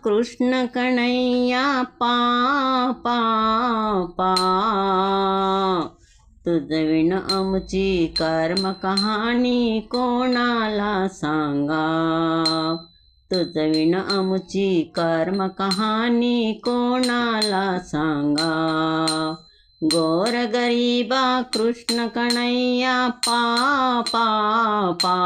कृष्ण कन्हैया पा पा पा तुझविण आमची कर्म कहाणी कोणाला सांगा। तुझविण आमची कर्म कहाणी कोणाला सांगा। गोरगरीबा कृष्ण कन्हैया पा पा पा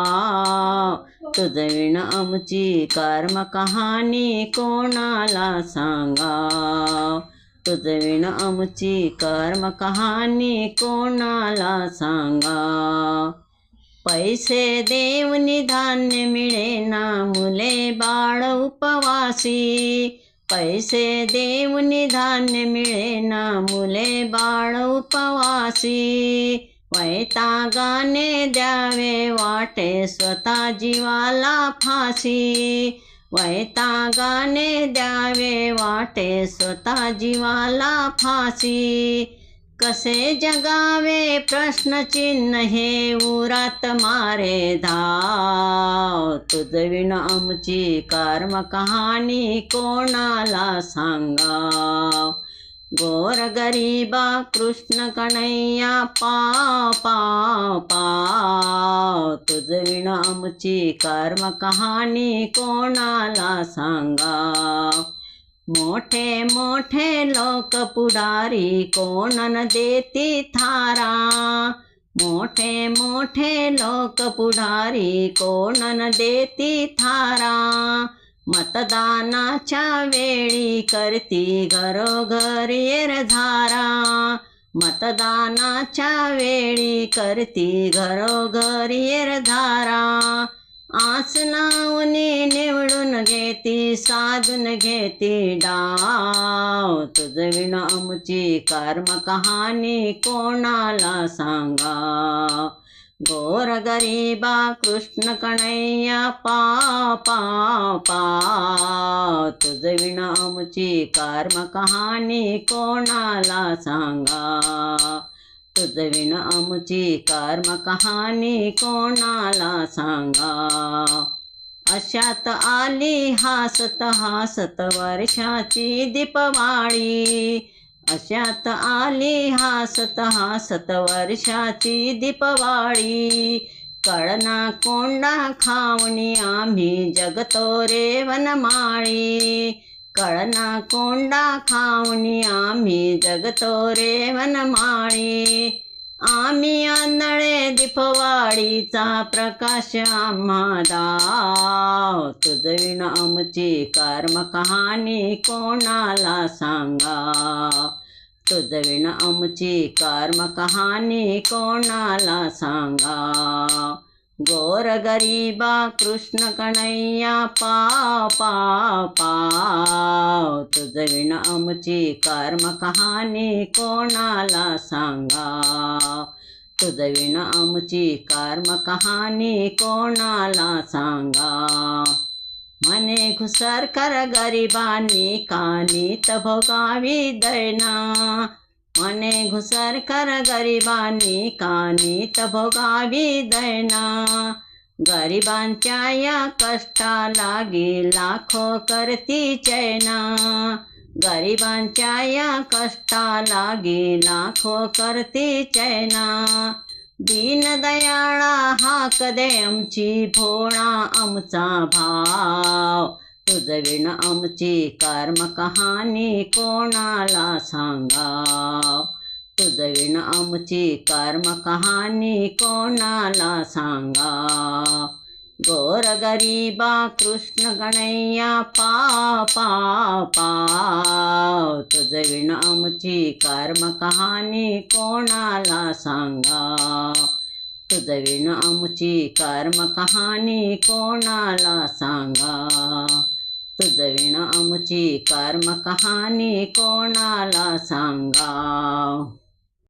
तुझविण आमची कर्म कहाणी कोणाला सांगा। तुझविण आमची कर्म कहाणी कोणाला सांगा। पैसे देऊनी धान्य मिळेना मुले बाळ उपवासी। पैसे देऊनी धान्य मिळेना मुले बाळ उपवासी। वैतागाने द्यावे वाटे स्वतः जीवाला फाशी। वैतागाने द्यावे वाटे स्वतः जीवाला फाशी। कसे जगावे प्रश्नचिन्ह हे उरात मारे धाव। तुझविण आमची कर्म कहाणी कोणाला सांगा। गोरगरीबा कृष्ण कन्हैया पा पा पा तुझविण आमची कर्म कहाणी कोणाला सांगा। मोठे मोठे लोक पुढारी कोणन देती थारा। मोठे मोठे लोक पुढारी कोणन देती थारा। मतदानाच्या वेळी करती घरोघरी धारा। मतदानाच्या वेळी करती घरोघरी धारा। आस लावूनी निवडून घेती साधून घेती डाव। तुझविण आमची कर्म कहाणी कोणाला सांगा। गोरगरीबा कृष्ण कन्हैया पा पा पा तुझविण आमची कर्म कहाणी कोणाला सांगा। तुझविण आमची कर्म कहाणी कोणाला सांगा। अशात आली हासत हासत वर्षाची दीपवाळी। अशात आली हासत हासत वर्षाची दीपवाळी। कळना कोंडा खावणी आम्ही जगतो रे वनमाळी। कळना कोंडा खावणी आम्ही जगतो रे वनमाळी। आम्ही आंधळे दीपवाळीचा प्रकाश आम्हा दाव। तुझविण आमची कर्म कहाणी कोणाला सांगा। तुझविण आमची कर्म कहाणी कोणाला सांगा। गोरगरीबा कृष्ण कन्हैया पा पा पा तुझविण आमची कर्म कहाणी कोणाला सांगा। तुझविण आमची कर्म कहाणी कोणाला सांगा। मने घुसर कर गरिबांनी कानीत भोगावी दैना। मने घुसर कर गरिबांनी कानीत भोगावी दैना। गरिबांच्या या कष्टा लागी लाखो करती चैना। गरिबांच्या या कष्टा लागी लाखो करती चैना। दीनदयाळा हाक दे आमची भोळा आमचा भाव। तुझविण आमची कर्म कहाणी कोणाला सांगा। तुझविण आमची कर्म कहाणी कोणाला सांगा। गोरगरीबा कृष्ण कन्हैया पा पा पा तुझविण आमची कर्म कहाणी कोणाला सांगा। तुझविण आमची कर्म कहाणी कोणाला सांगा। तुझविण आमची कर्म कहाणी कोणाला सांगा।